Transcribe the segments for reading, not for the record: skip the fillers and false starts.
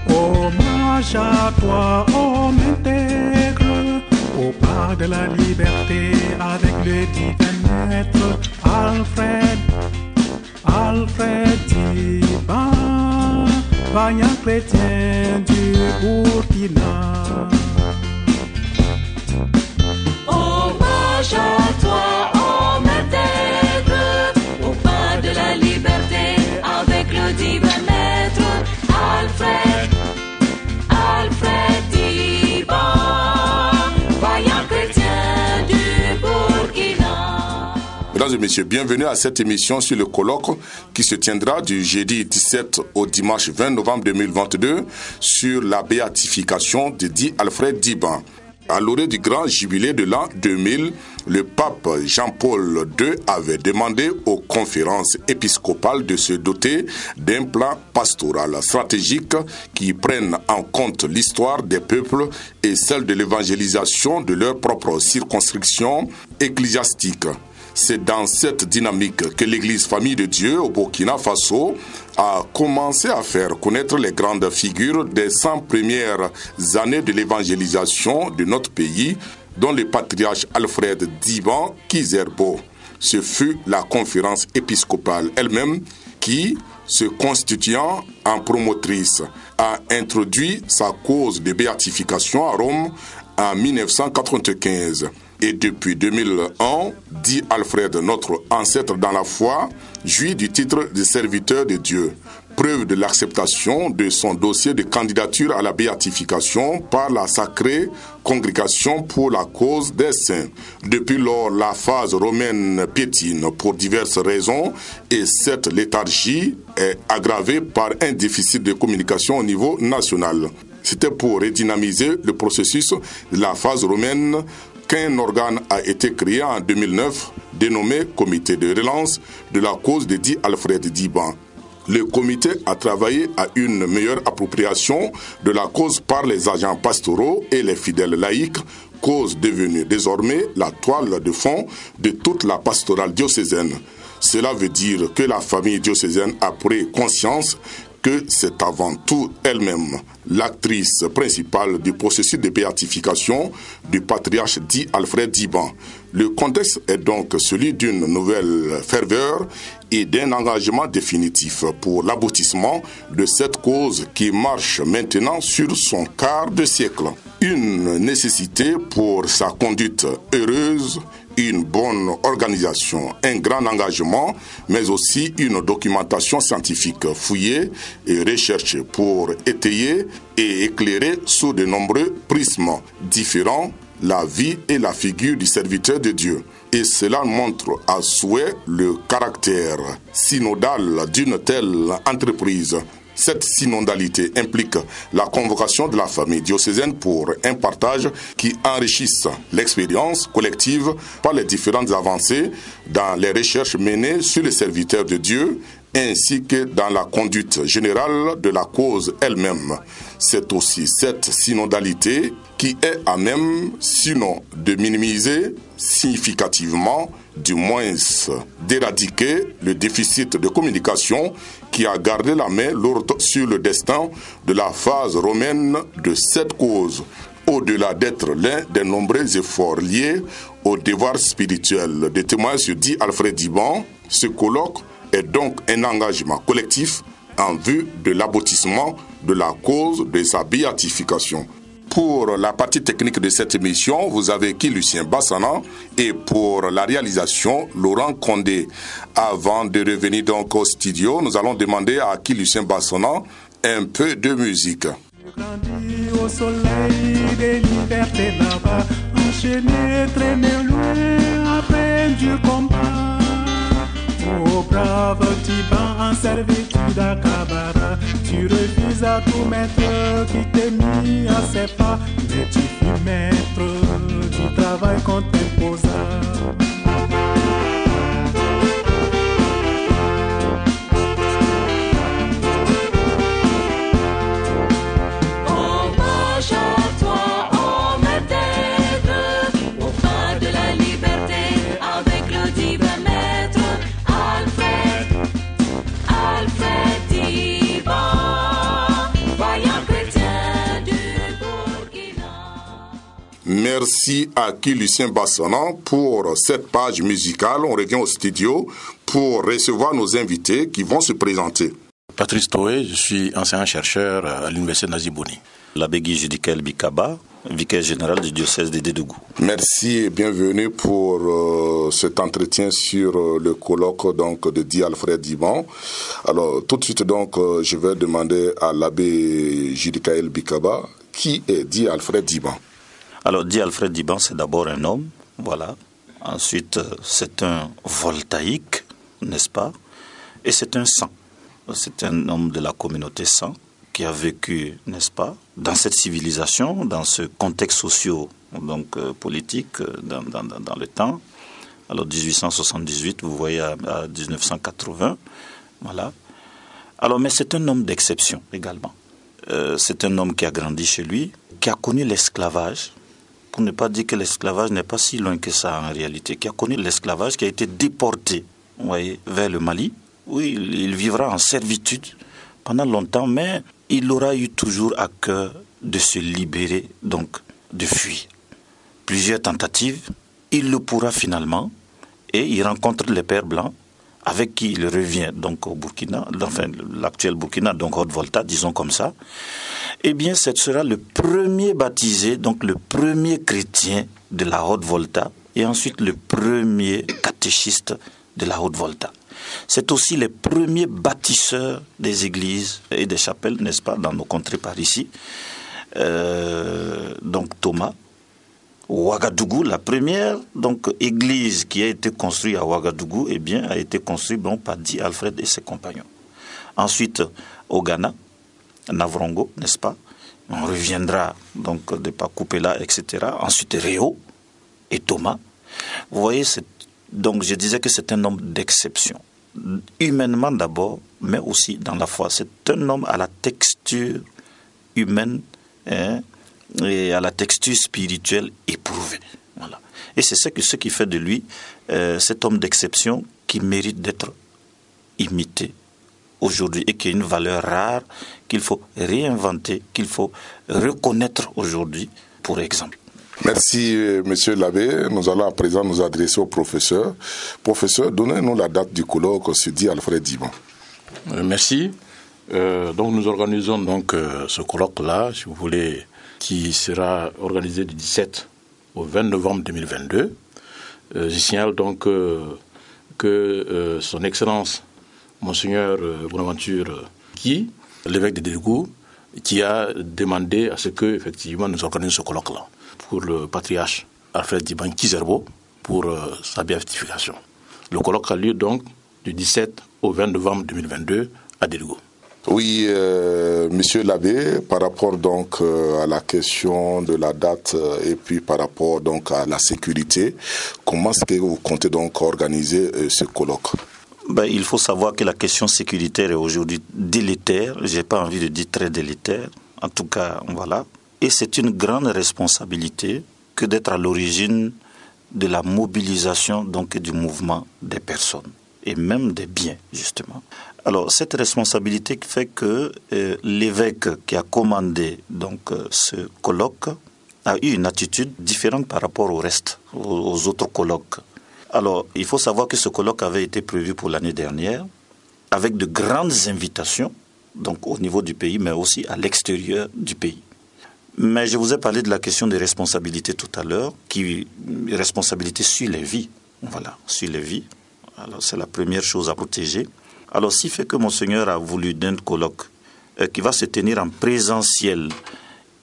Hommage à toi, homme intègre, au pas de la liberté avec le divin maître Alfred Diban, vaillant chrétien du Burkina. Hommage à toi, homme intègre, au pas de la liberté avec le divin maître Alfred Diban, vaillant chrétien du Burkina. Mesdames et messieurs, bienvenue à cette émission sur le colloque qui se tiendra du jeudi 17 au dimanche 20 novembre 2022 sur la béatification de dit Alfred Diban. À l'orée du grand jubilé de l'an 2000, le pape Jean-Paul II avait demandé aux conférences épiscopales de se doter d'un plan pastoral stratégique qui prenne en compte l'histoire des peuples et celle de l'évangélisation de leur propre circonscription ecclésiastique. C'est dans cette dynamique que l'Église Famille de Dieu au Burkina Faso a commencé à faire connaître les grandes figures des 100 premières années de l'évangélisation de notre pays, dont le patriarche Alfred Diban Kizerbo. Ce fut la conférence épiscopale elle-même qui, se constituant en promotrice, a introduit sa cause de béatification à Rome en 1995. Et depuis 2001, dit Alfred, notre ancêtre dans la foi, jouit du titre de serviteur de Dieu. Preuve de l'acceptation de son dossier de candidature à la béatification par la sacrée congrégation pour la cause des saints. Depuis lors, la phase romaine piétine pour diverses raisons et cette léthargie est aggravée par un déficit de communication au niveau national. C'était pour redynamiser le processus de la phase romaine qu'un organe a été créé en 2009, dénommé Comité de relance de la cause de dit Alfred Diban. Le comité a travaillé à une meilleure appropriation de la cause par les agents pastoraux et les fidèles laïcs, cause devenue désormais la toile de fond de toute la pastorale diocésaine. Cela veut dire que la famille diocésaine a pris conscience que c'est avant tout elle-même l'actrice principale du processus de béatification du patriarche dit Alfred Diban. Le contexte est donc celui d'une nouvelle ferveur et d'un engagement définitif pour l'aboutissement de cette cause qui marche maintenant sur son quart de siècle. Une nécessité pour sa conduite heureuse, une bonne organisation, un grand engagement, mais aussi une documentation scientifique fouillée et recherchée pour étayer et éclairer sous de nombreux prismes différents la vie et la figure du serviteur de Dieu. Et cela montre à souhait le caractère synodal d'une telle entreprise. Cette synodalité implique la convocation de la famille diocésaine pour un partage qui enrichisse l'expérience collective par les différentes avancées dans les recherches menées sur les serviteurs de Dieu ainsi que dans la conduite générale de la cause elle-même. C'est aussi cette synodalité qui est à même, sinon de minimiser significativement, du moins d'éradiquer le déficit de communication qui a gardé la main lourde sur le destin de la phase romaine de cette cause. Au-delà d'être l'un des nombreux efforts liés au devoir spirituel de témoin sur dit Alfred Diban, ce colloque est donc un engagement collectif en vue de l'aboutissement de la cause de sa béatification. Pour la partie technique de cette émission, vous avez qui Lucien Bassana et pour la réalisation, Laurent Condé. Avant de revenir donc au studio, nous allons demander à qui Lucien Bassana un peu de musique. Au soleil des libertés là-bas, enchaîné, traîné loin après du combat. Oh brave Diban en servitude à Kabara, tu refuses à tout maître qui t'est mis à ses pas, mais tu fus maître du travail qu'on t'imposa. Avec le divin maître Alfred Merci à Guy Lucien Bassonan pour cette page musicale. On revient au studio pour recevoir nos invités qui vont se présenter. Patrice Toé, je suis enseignant-chercheur à l'Université Nazi-Bouni. L'abbé Guy Judicaël Bikaba, vicaire général du diocèse de Dédougou. Merci et bienvenue pour cet entretien sur le colloque donc, de Di Alfred Diban. Alors tout de suite donc je vais demander à l'abbé Judicaël Bikaba qui est Di Alfred Diban. Alors Di Alfred Diban, c'est d'abord un homme, voilà. Ensuite c'est un voltaïque, n'est-ce pas? Et c'est un saint. C'est un homme de la communauté saint qui a vécu, n'est-ce pas, dans cette civilisation, dans ce contexte socio-politique, dans le temps. Alors 1878, vous voyez, à 1980, voilà. Alors, mais c'est un homme d'exception également. C'est un homme qui a grandi chez lui, qui a connu l'esclavage, pour ne pas dire que l'esclavage n'est pas si loin que ça en réalité, qui a connu l'esclavage, qui a été déporté, vous voyez, vers le Mali. Oui, il vivra en servitude pendant longtemps, mais il aura eu toujours à cœur de se libérer, donc de fuir. Plusieurs tentatives, il le pourra finalement, et il rencontre les Pères Blancs, avec qui il revient donc au Burkina, enfin l'actuel Burkina, donc Haute-Volta, disons comme ça. Eh bien, ce sera le premier baptisé, donc le premier chrétien de la Haute-Volta, et ensuite le premier catéchiste de la Haute-Volta. C'est aussi les premiers bâtisseurs des églises et des chapelles, n'est-ce pas, dans nos contrées par ici. Donc Thomas, Ouagadougou, la première donc, église qui a été construite à Ouagadougou, eh bien, a été construite par Di Alfred et ses compagnons. Ensuite, au Ghana, Navrongo, n'est-ce pas? On reviendra donc de Pakupela, etc. Ensuite, Réo et Thomas. Vous voyez, donc je disais que c'est un homme d'exception. Humainement d'abord, mais aussi dans la foi. C'est un homme à la texture humaine et à la texture spirituelle éprouvée. Voilà. Et c'est ce qui fait de lui cet homme d'exception qui mérite d'être imité aujourd'hui et qui a une valeur rare qu'il faut réinventer, qu'il faut reconnaître aujourd'hui, pour exemple. Merci, monsieur l'abbé. Nous allons à présent nous adresser au professeur. Professeur, donnez-nous la date du colloque sur Di Alfred Diban. Merci. Donc nous organisons donc ce colloque-là, si vous voulez, qui sera organisé du 17 au 20 novembre 2022. Je signale donc que son Excellence, Monseigneur Bonaventure Guy, l'évêque de Dédougou, qui a demandé à ce que effectivement nous organisions ce colloque-là pour le patriarche Alfred Diban Kizerbo pour sa béatification. Le colloque a lieu donc du 17 au 20 novembre 2022 à Dédougou. Oui, monsieur l'abbé, par rapport donc à la question de la date et puis par rapport donc à la sécurité, comment est-ce que vous comptez donc organiser ce colloque? Il faut savoir que la question sécuritaire est aujourd'hui délétère. Je n'ai pas envie de dire très délétère. En tout cas, voilà. Et c'est une grande responsabilité que d'être à l'origine de la mobilisation donc du mouvement des personnes et même des biens, justement. Alors, cette responsabilité fait que l'évêque qui a commandé donc ce colloque a eu une attitude différente par rapport au reste, aux autres colloques. Alors, il faut savoir que ce colloque avait été prévu pour l'année dernière, avec de grandes invitations, donc au niveau du pays, mais aussi à l'extérieur du pays. Mais je vous ai parlé de la question des responsabilités tout à l'heure, responsabilité sur les vies, voilà, sur les vies. Alors, c'est la première chose à protéger. Alors, ce qui fait que Monseigneur a voulu d'un colloque qui va se tenir en présentiel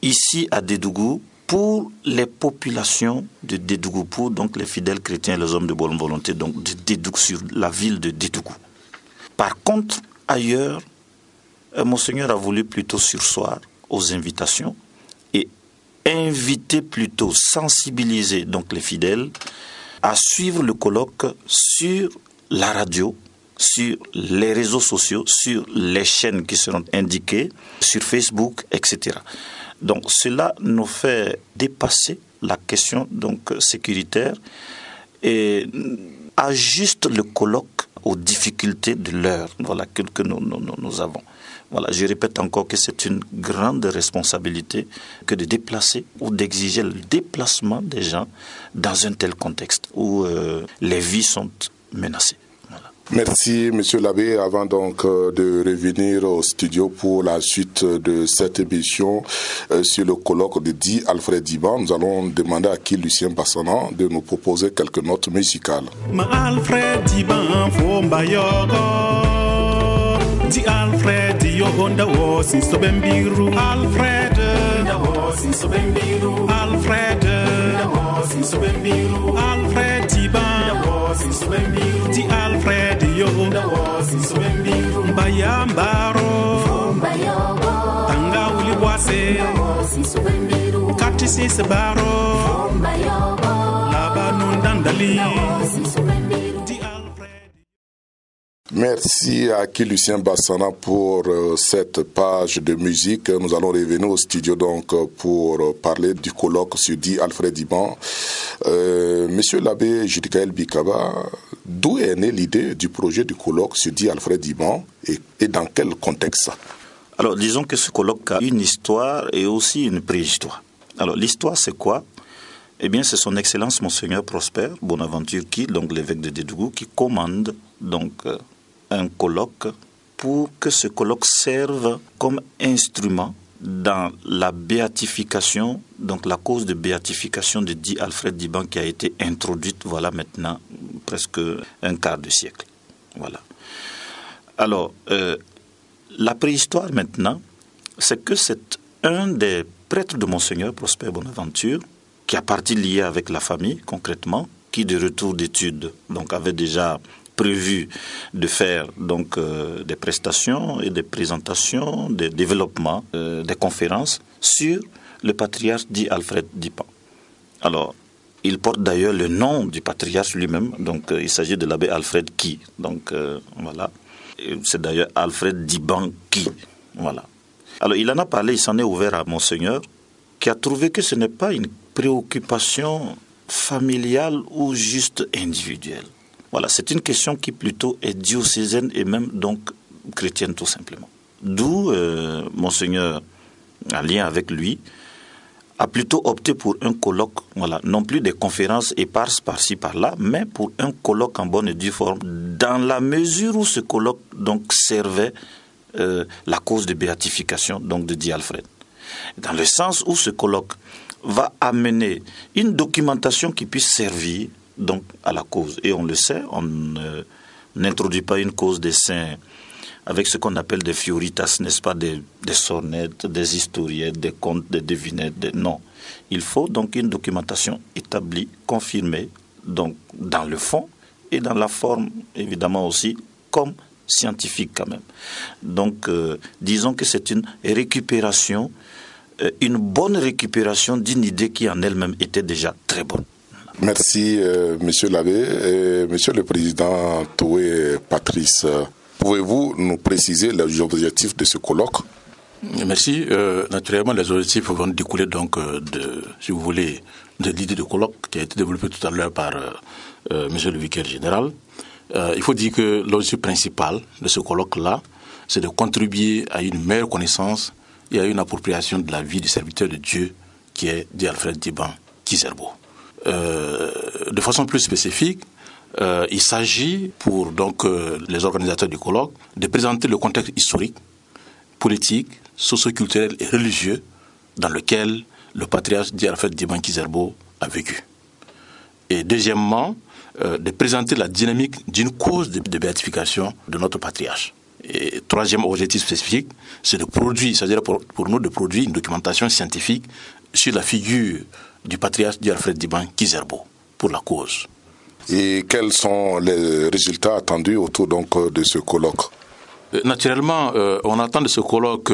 ici à Dédougou, pour les populations de Dédougou, pour donc les fidèles chrétiens et les hommes de bonne volonté, donc de Dédougou, sur la ville de Dédougou. Par contre, ailleurs, Monseigneur a voulu plutôt surseoir aux invitations et inviter plutôt, sensibiliser donc les fidèles à suivre le colloque sur la radio, sur les réseaux sociaux, sur les chaînes qui seront indiquées, sur Facebook, etc. Donc cela nous fait dépasser la question donc sécuritaire et ajuste le colloque aux difficultés de l'heure que nous avons. Voilà, je répète encore que c'est une grande responsabilité que de déplacer ou d'exiger le déplacement des gens dans un tel contexte où les vies sont menacées. Voilà. Merci, Monsieur l'abbé. Avant donc de revenir au studio pour la suite de cette émission sur le colloque de Di Alfred Diban, nous allons demander à qui Lucien Bassana de nous proposer quelques notes musicales. Ma Alfred Diban Di Alfred Honda was in Sobembiru. Alfred was in Sobembiru. Alfred was in Sobembiru. Alfred Diban was in Sobembiru. Di Alfred Honda was in Sobembiru. Bayambaro Tanga Uli Wase was in Sobembiru. Katisi Sebaro Labanun Dandali was in Sobembiru. Merci à qui Lucien Bassana pour cette page de musique. Nous allons revenir au studio donc pour parler du colloque sur Di Alfred Diban. Monsieur l'abbé Judikaël Bikaba, d'où est née l'idée du projet du colloque sur Di Alfred Diban et dans quel contexte? Alors disons que ce colloque a une histoire et aussi une préhistoire. Alors l'histoire c'est quoi? Eh bien c'est son Excellence Monseigneur Prosper Bonaventure donc l'évêque de Dédougou, qui commande donc un colloque pour que ce colloque serve comme instrument dans la béatification, donc la cause de béatification de Di Alfred Diban qui a été introduite, voilà maintenant presque un quart de siècle. Voilà. Alors, la préhistoire maintenant, c'est que c'est un des prêtres de Monseigneur Prosper Bonaventure qui a parti lié avec la famille concrètement, qui de retour d'études donc avait déjà prévu de faire donc des prestations et des présentations, des développements, des conférences sur le patriarche Di Alfred Diban. Alors, il porte d'ailleurs le nom du patriarche lui-même, donc il s'agit de l'abbé Alfred Ki. Donc voilà, c'est d'ailleurs Alfred Diban Ki. Voilà. Alors il en a parlé, il s'en est ouvert à Monseigneur, qui a trouvé que ce n'est pas une préoccupation familiale ou juste individuelle. Voilà, c'est une question qui plutôt est diocésaine et même donc chrétienne tout simplement. D'où Monseigneur, en lien avec lui, a plutôt opté pour un colloque, voilà, non plus des conférences éparses par-ci par-là, mais pour un colloque en bonne et due forme, dans la mesure où ce colloque donc servait la cause de béatification donc de Di Alfred. Dans le sens où ce colloque va amener une documentation qui puisse servir donc à la cause. Et on le sait, on n'introduit pas une cause des saints avec ce qu'on appelle des fioritas, n'est-ce pas, des sonnettes, des historiettes, des contes, des devinettes. Non. Il faut donc une documentation établie, confirmée, donc dans le fond et dans la forme, évidemment aussi, comme scientifique quand même. Donc, disons que c'est une récupération, une bonne récupération d'une idée qui en elle-même était déjà très bonne. Merci, Monsieur l'abbé. Monsieur le Président Toé Patrice, pouvez-vous nous préciser les objectifs de ce colloque? Merci. Naturellement, les objectifs vont découler donc si vous voulez, de l'idée de colloque qui a été développée tout à l'heure par Monsieur le Vicaire général. Il faut dire que l'objectif principal de ce colloque-là, c'est de contribuer à une meilleure connaissance et à une appropriation de la vie du serviteur de Dieu qui est Di Alfred Diban Kizerbo. De façon plus spécifique, il s'agit pour donc les organisateurs du colloque de présenter le contexte historique, politique, socio-culturel et religieux dans lequel le patriarche Di Alfred Diban Kizerbo a vécu. Et deuxièmement, de présenter la dynamique d'une cause de béatification de notre patriarche. Et troisième objectif spécifique, c'est de produire, c'est-à-dire pour nous de produire une documentation scientifique sur la figure du patriarche Di Alfred Diban Kizerbo pour la cause. Et quels sont les résultats attendus autour donc de ce colloque? Naturellement, on attend de ce colloque,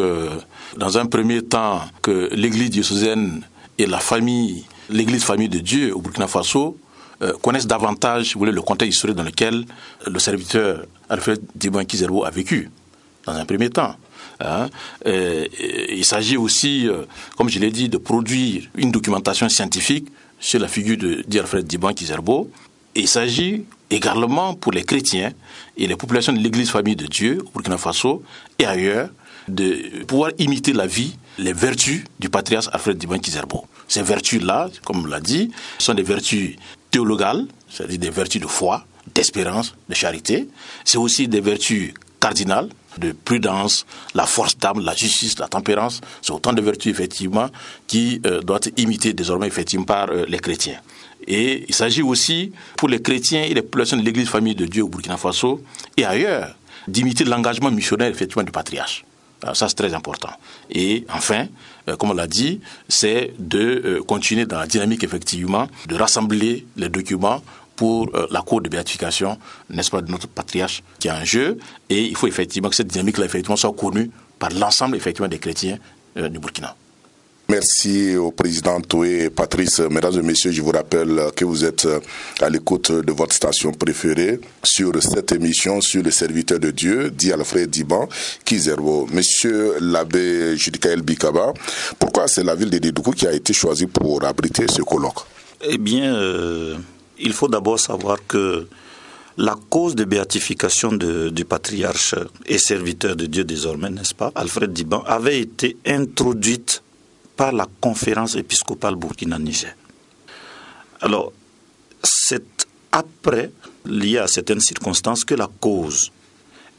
dans un premier temps, que l'église diocésaine et la famille, l'église famille de Dieu au Burkina Faso, connaissent davantage, vous voulez, le contexte historique dans lequel le serviteur Alfred Diban Kizerbo a vécu, dans un premier temps. Il s'agit aussi, comme je l'ai dit, de produire une documentation scientifique sur la figure de Di Alfred Diban Kizerbo. Et il s'agit également pour les chrétiens et les populations de l'Église Famille de Dieu au Burkina Faso et ailleurs de pouvoir imiter la vie, les vertus du patriarche Alfred Diban Kizerbo. Ces vertus-là, comme on l'a dit, sont des vertus théologales, c'est-à-dire des vertus de foi, d'espérance, de charité. C'est aussi des vertus cardinales, de prudence, la force d'âme, la justice, la tempérance. C'est autant de vertus, effectivement, qui doivent être imitées désormais, effectivement, par les chrétiens. Et il s'agit aussi, pour les chrétiens et les populations de l'Église Famille de Dieu au Burkina Faso et ailleurs, d'imiter l'engagement missionnaire, effectivement, du patriarche. Alors ça, c'est très important. Et enfin, comme on l'a dit, c'est de continuer dans la dynamique, effectivement, de rassembler les documents pour la cour de béatification, n'est-ce pas, de notre patriarche qui est en jeu. Et il faut effectivement que cette dynamique-là, effectivement, soit connue par l'ensemble, effectivement, des chrétiens du Burkina. Merci au président Toé Patrice. Mesdames et messieurs, je vous rappelle que vous êtes à l'écoute de votre station préférée sur cette émission sur le serviteur de Dieu, dit Alfred Diban Kizerbo. Monsieur l'abbé Judikaël Bikaba, pourquoi c'est la ville de Dédougou qui a été choisie pour abriter ce colloque? Eh bien, il faut d'abord savoir que la cause de béatification du patriarche et serviteur de Dieu désormais, n'est-ce pas, Alfred Diban, avait été introduite par la conférence épiscopale Burkina-Niger. Alors, c'est après, lié à certaines circonstances, que la cause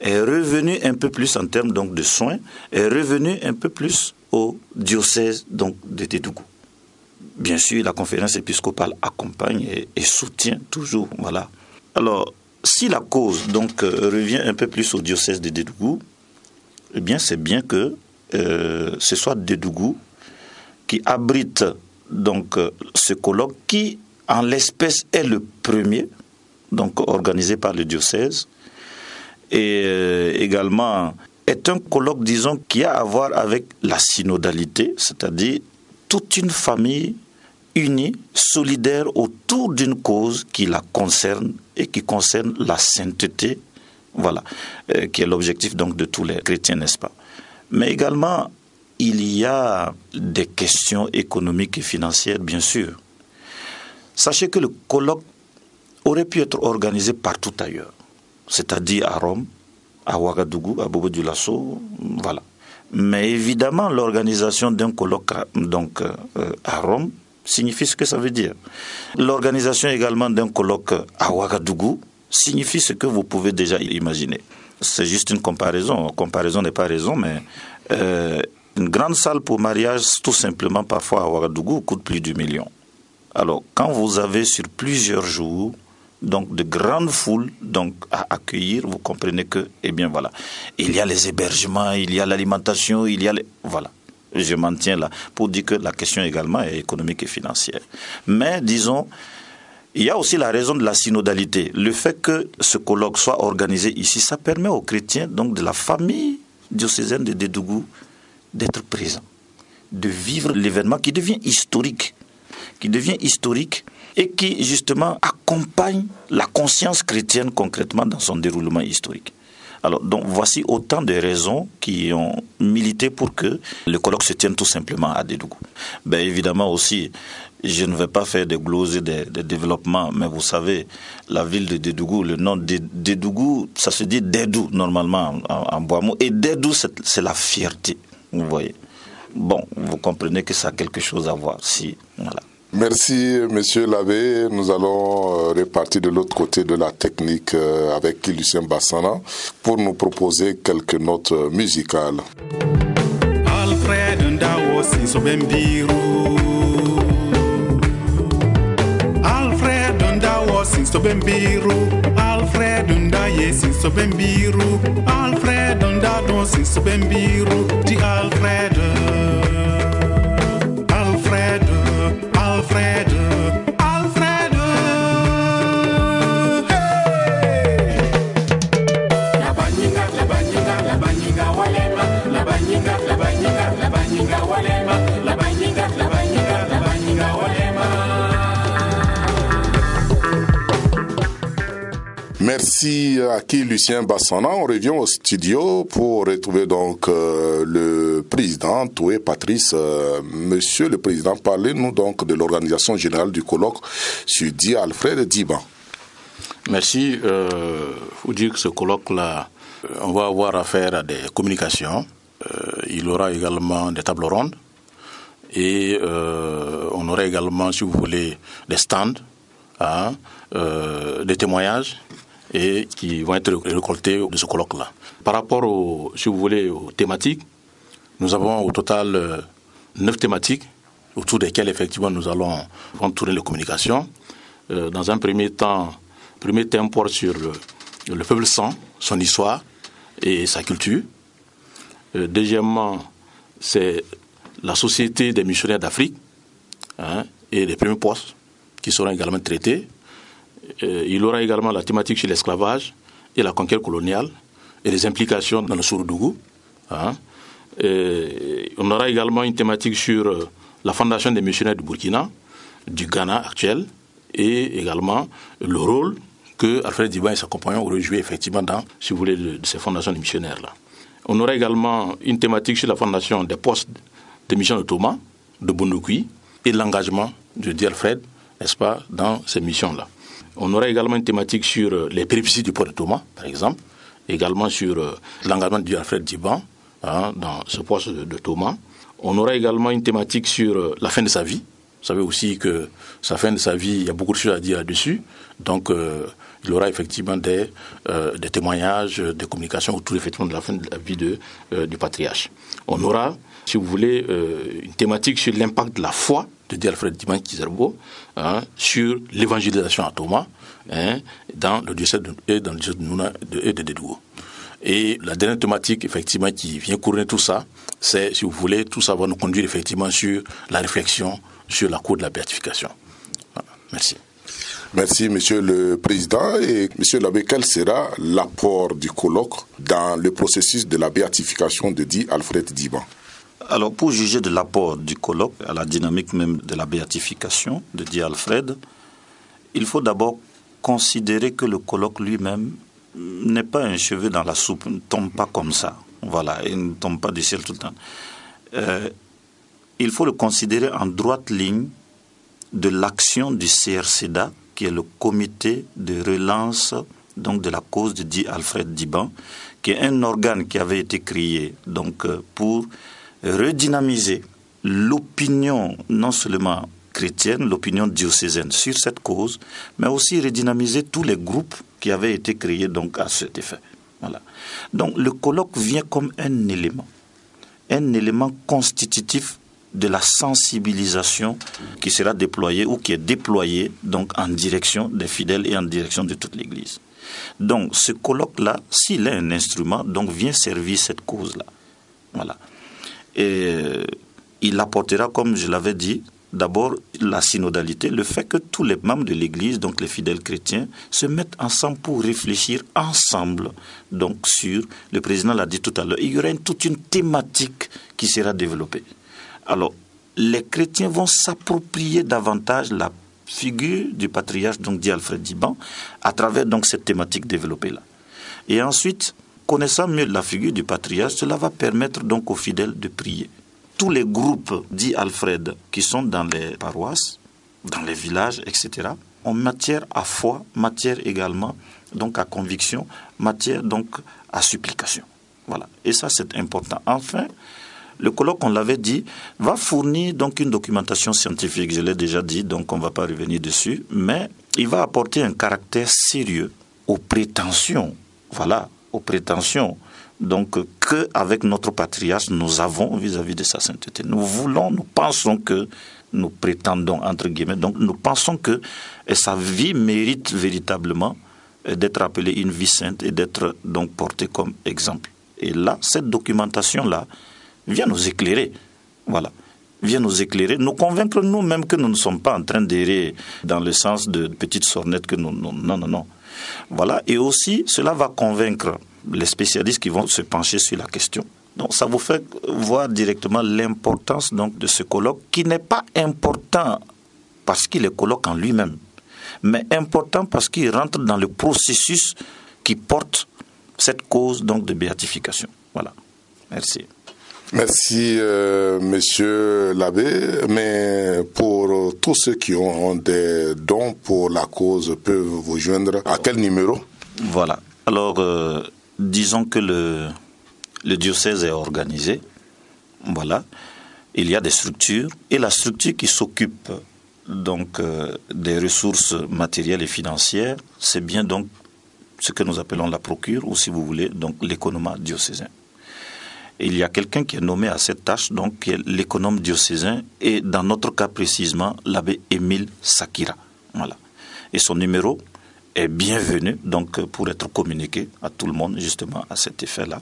est revenue un peu plus en termes donc de soins, est revenue un peu plus au diocèse donc de Dédougou. Bien sûr, la conférence épiscopale accompagne et soutient toujours, voilà. Alors, si la cause donc revient un peu plus au diocèse de Dédougou, eh bien, c'est bien que ce soit Dédougou qui abrite donc ce colloque qui, en l'espèce, est le premier, donc organisé par le diocèse, et également est un colloque, disons, qui a à voir avec la synodalité, c'est-à-dire toute une famille unie, solidaire autour d'une cause qui la concerne et qui concerne la sainteté, voilà, qui est l'objectif donc de tous les chrétiens, n'est-ce pas? Mais également, il y a des questions économiques et financières, bien sûr. Sachez que le colloque aurait pu être organisé partout ailleurs, c'est-à-dire à Rome, à Ouagadougou, à Bobo-Dioulasso, voilà. Mais évidemment, l'organisation d'un colloque donc, à Rome signifie ce que ça veut dire. L'organisation également d'un colloque à Ouagadougou signifie ce que vous pouvez déjà imaginer. C'est juste une comparaison. Comparaison n'est pas raison, mais une grande salle pour mariage, tout simplement, parfois à Ouagadougou, coûte plus d'1 million. Alors, quand vous avez sur plusieurs jours donc de grandes foules donc à accueillir, vous comprenez que, eh bien voilà, il y a les hébergements, il y a l'alimentation, il y a voilà. Je m'en tiens là pour dire que la question également est économique et financière. Mais disons, il y a aussi la raison de la synodalité. Le fait que ce colloque soit organisé ici, ça permet aux chrétiens donc de la famille diocésaine de Dédougou d'être présents, de vivre l'événement qui devient historique et qui justement accompagne la conscience chrétienne concrètement dans son déroulement historique. Alors, donc, voici autant de raisons qui ont milité pour que le colloque se tienne tout simplement à Dédougou. Bien évidemment aussi, je ne vais pas faire de glosser des développements, mais vous savez, la ville de Dédougou, le nom de Dédougou, ça se dit Dédou normalement en bois-mot, et Dédou c'est la fierté, vous voyez. Bon, vous comprenez que ça a quelque chose à voir, si, voilà. Merci, monsieur l'abbé. Nous allons repartir de l'autre côté de la technique avec Lucien Bassana pour nous proposer quelques notes musicales. Alfred Ndawo Sinsobembiru. Alfred Ndawo Sinsobembiru. Alfred Ndaye Sinsobembiru. Alfred Ndado Sinsobembiru. Di Alfred. Alfred, Alfred, hey! La baninga walema, la baninga walema, la baninga walema. Merci à qui Lucien Bassana. On revient au studio pour retrouver donc le président Toé Patrice. Monsieur le président, parlez-nous donc de l'organisation générale du colloque sur dit Alfred Diban. Merci. Faut dire que ce colloque-là, on va avoir affaire à des communications. Il y aura également des tables rondes. Et on aura également, si vous voulez, des stands, des témoignages et qui vont être récoltés de ce colloque-là. Par rapport, si vous voulez, aux thématiques, nous avons au total 9 thématiques autour desquelles, effectivement, nous allons tourner les communications. Dans un premier temps, le premier thème porte sur le peuple sans, son histoire et sa culture. Deuxièmement, c'est la Société des missionnaires d'Afrique et les premiers postes qui seront également traités. Il y aura également la thématique sur l'esclavage et la conquête coloniale et les implications dans le Souroudougou. On aura également une thématique sur la fondation des missionnaires du Burkina, du Ghana actuel, et également le rôle que Alfred Diban et ses compagnons auraient joué effectivement dans, si vous voulez, de ces fondations de missionnaires-là. On aura également une thématique sur la fondation des postes de mission de Thomas, de Bondoukoui, et l'engagement de Di Alfred, n'est-ce pas, dans ces missions-là. On aura également une thématique sur les péripéties du port de Thomas, par exemple, également sur l'engagement de Di Alfred Diban dans ce poste de Thomas. On aura également une thématique sur la fin de sa vie. Vous savez aussi que sa fin de sa vie, il y a beaucoup de choses à dire là-dessus. Donc, il y aura effectivement des témoignages, des communications autour effectivement de la fin de la vie du patriarche. On aura, si vous voulez, une thématique sur l'impact de la foi de Di Alfred Diban Kizerbo sur l'évangélisation à Thomas dans le diocèse de Nouna et de Dédougo. Et la dernière thématique, effectivement, qui vient couronner tout ça, c'est, si vous voulez, tout ça va nous conduire effectivement sur la réflexion sur la cour de la béatification. Voilà. Merci. Merci, Monsieur le Président. Et Monsieur l'abbé, quel sera l'apport du colloque dans le processus de la béatification de Di Alfred Diban? Alors, pour juger de l'apport du colloque à la dynamique même de la béatification de Di Alfred, il faut d'abord considérer que le colloque lui-même n'est pas un cheveu dans la soupe, ne tombe pas comme ça. Voilà, il ne tombe pas du ciel tout le temps. Il faut le considérer en droite ligne de l'action du CRCDA, qui est le comité de relance donc de la cause de Di Alfred Diban, qui est un organe qui avait été créé donc pour redynamiser l'opinion non seulement chrétienne, l'opinion diocésaine sur cette cause, mais aussi redynamiser tous les groupes qui avaient été créés donc à cet effet. Voilà. Donc le colloque vient comme un élément constitutif de la sensibilisation qui sera déployée ou qui est déployée donc en direction des fidèles et en direction de toute l'Église. Donc ce colloque-là, s'il est un instrument, donc vient servir cette cause-là. Voilà. Et il apportera, comme je l'avais dit, d'abord la synodalité, le fait que tous les membres de l'Église, donc les fidèles chrétiens, se mettent ensemble pour réfléchir ensemble donc sur, le président l'a dit tout à l'heure, il y aura toute une thématique qui sera développée. Alors, les chrétiens vont s'approprier davantage la figure du patriarche, donc Di Alfred Diban, à travers donc cette thématique développée-là. Et ensuite, connaissant mieux la figure du patriarche, cela va permettre donc aux fidèles de prier. Tous les groupes Di Alfred qui sont dans les paroisses, dans les villages, etc., ont matière à foi, matière également donc à conviction, matière donc à supplication. Voilà. Et ça, c'est important. Enfin, le colloque, on l'avait dit, va fournir donc une documentation scientifique. Je l'ai déjà dit, donc on ne va pas revenir dessus, mais il va apporter un caractère sérieux aux prétentions. Voilà, aux prétentions. Donc, qu'avec notre patriarche, nous avons vis-à-vis de sa sainteté. Nous pensons que, nous prétendons, entre guillemets, donc nous pensons que sa vie mérite véritablement d'être appelée une vie sainte et d'être donc portée comme exemple. Et là, cette documentation-là vient nous éclairer. Voilà. Vient nous éclairer, nous convaincre nous-mêmes que nous ne sommes pas en train d'errer dans le sens de petites sornettes que nous... Non. Voilà. Et aussi, cela va convaincre les spécialistes qui vont se pencher sur la question. Donc, ça vous fait voir directement l'importance donc de ce colloque, qui n'est pas important parce qu'il est colloque en lui-même, mais important parce qu'il rentre dans le processus qui porte cette cause donc de béatification. Voilà. Merci. Merci, monsieur l'abbé. Mais pour tous ceux qui ont des dons pour la cause, peuvent vous joindre à quel numéro? Voilà. Alors, disons que le diocèse est organisé. Voilà. Il y a des structures. Et la structure qui s'occupe donc des ressources matérielles et financières, c'est bien donc ce que nous appelons la procure, ou si vous voulez, donc l'économat diocésain. Il y a quelqu'un qui est nommé à cette tâche, donc qui est l'économe diocésain, et dans notre cas précisément, l'abbé Émile Sakira. Voilà. Et son numéro est bienvenu, donc pour être communiqué à tout le monde, justement, à cet effet-là.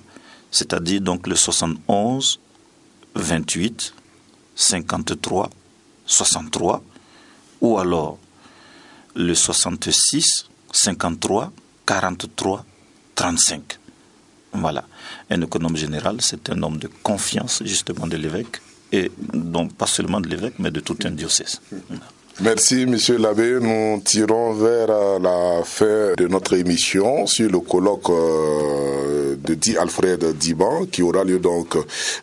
C'est-à-dire donc le 71 28 53 63, ou alors le 66 53 43 35. Voilà. Un économe général, c'est un homme de confiance, justement, de l'évêque, et donc pas seulement de l'évêque, mais de tout un diocèse. Merci, monsieur l'abbé. Nous tirons vers la fin de notre émission sur le colloque de Di Alfred Diban, qui aura lieu donc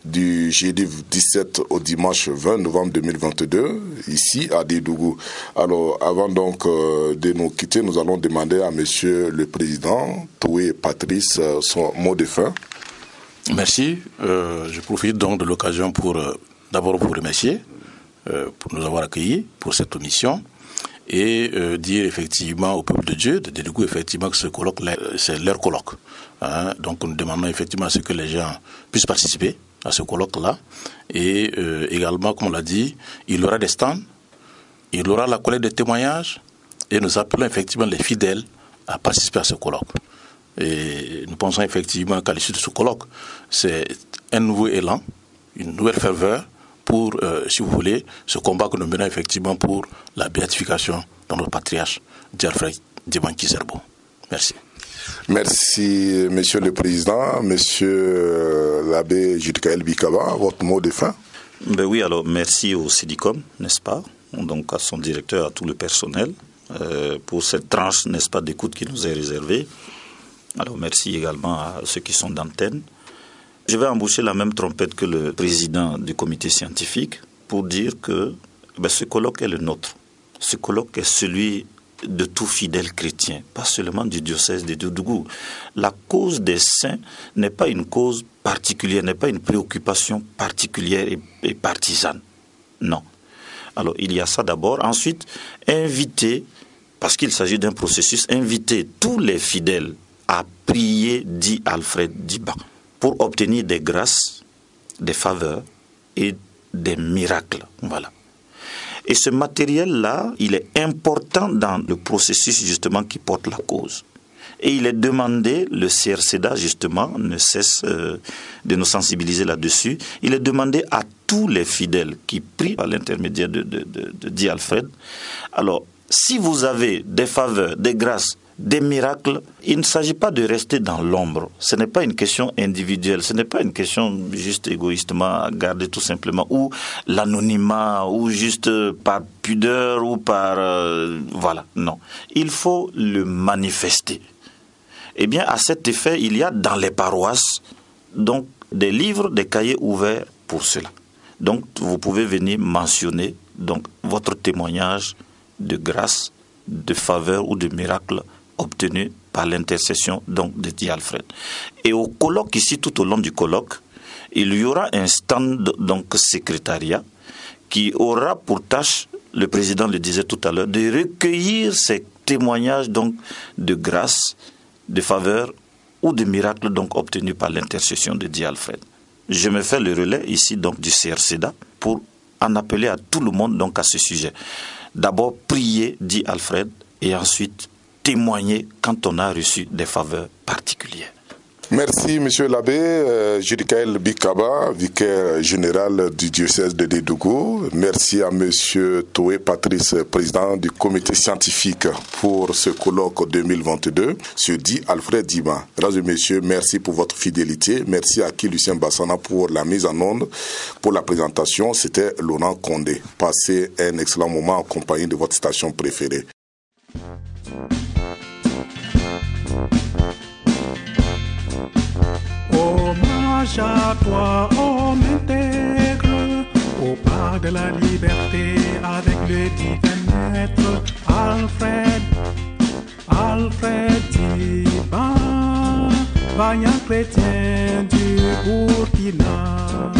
du jeudi 17 au dimanche 20 novembre 2022, ici à Dédougou. Alors, avant donc de nous quitter, nous allons demander à monsieur le président, Toué Patrice, son mot de fin. Merci. Je profite donc de l'occasion pour d'abord vous remercier pour nous avoir accueillis pour cette mission et dire effectivement au peuple de Dieu de Dédougou effectivement que ce colloque c'est leur colloque. Hein. Donc nous demandons effectivement à ce que les gens puissent participer à ce colloque-là et également, comme on l'a dit, il y aura des stands, il y aura la collecte de témoignages et nous appelons effectivement les fidèles à participer à ce colloque. Et nous pensons effectivement qu'à l'issue de ce colloque, c'est un nouveau élan, une nouvelle ferveur pour, si vous voulez, ce combat que nous menons effectivement pour la béatification de notre patriarche, Di Alfred Diban Kizerbo. Merci. Merci, monsieur le président. Monsieur l'abbé Judikaël Bikaba, votre mot de fin? Ben oui, alors merci au Sidicom, n'est-ce pas, donc à son directeur, à tout le personnel, pour cette tranche, n'est-ce pas, d'écoute qui nous est réservée. Alors merci également à ceux qui sont d'antenne. Je vais embaucher la même trompette que le président du comité scientifique pour dire que ce colloque est le nôtre. Ce colloque est celui de tout fidèle chrétien, pas seulement du diocèse de Dédougou. La cause des saints n'est pas une cause particulière, n'est pas une préoccupation particulière et partisane. Non. Alors il y a ça d'abord. Ensuite, inviter, parce qu'il s'agit d'un processus, inviter tous les fidèles à prier Di Alfred Diban pour obtenir des grâces, des faveurs et des miracles. Voilà. Et ce matériel-là, il est important dans le processus justement qui porte la cause. Et il est demandé, le CRCDA justement ne cesse de nous sensibiliser là-dessus, il est demandé à tous les fidèles qui prient par l'intermédiaire de Di Alfred. Alors, si vous avez des faveurs, des grâces, des miracles, il ne s'agit pas de rester dans l'ombre. Ce n'est pas une question individuelle, ce n'est pas une question juste égoïstement à garder tout simplement, ou l'anonymat, ou juste par pudeur, ou par... voilà, non. Il faut le manifester. Eh bien, à cet effet, il y a dans les paroisses donc des livres, des cahiers ouverts pour cela. Donc, vous pouvez venir mentionner donc votre témoignage de grâce, de faveur ou de miracle obtenu par l'intercession donc de Di Alfred. Et au colloque ici, tout au long du colloque, il y aura un stand donc secrétariat qui aura pour tâche, le président le disait tout à l'heure, de recueillir ces témoignages donc de grâce, de faveur ou de miracle donc obtenus par l'intercession de Di Alfred. Je me fais le relais ici donc du CRCDA pour en appeler à tout le monde donc à ce sujet. D'abord prier Di Alfred et ensuite témoigner quand on a reçu des faveurs particulières. Merci, monsieur l'abbé Judikaël Bikaba, vicaire général du diocèse de Dédougou. Merci à monsieur Toué Patrice, président du comité scientifique pour ce colloque 2022 sur Di Alfred Diban. Mesdames et messieurs, merci pour votre fidélité. Merci à qui Lucien Bassana pour la mise en onde, pour la présentation. C'était Laurent Condé. Passez un excellent moment en compagnie de votre station préférée. Oh, courage à toi, homme intègre, au pas de la liberté avec le divin maître Alfred Djiban, vaillant chrétien du Burkina.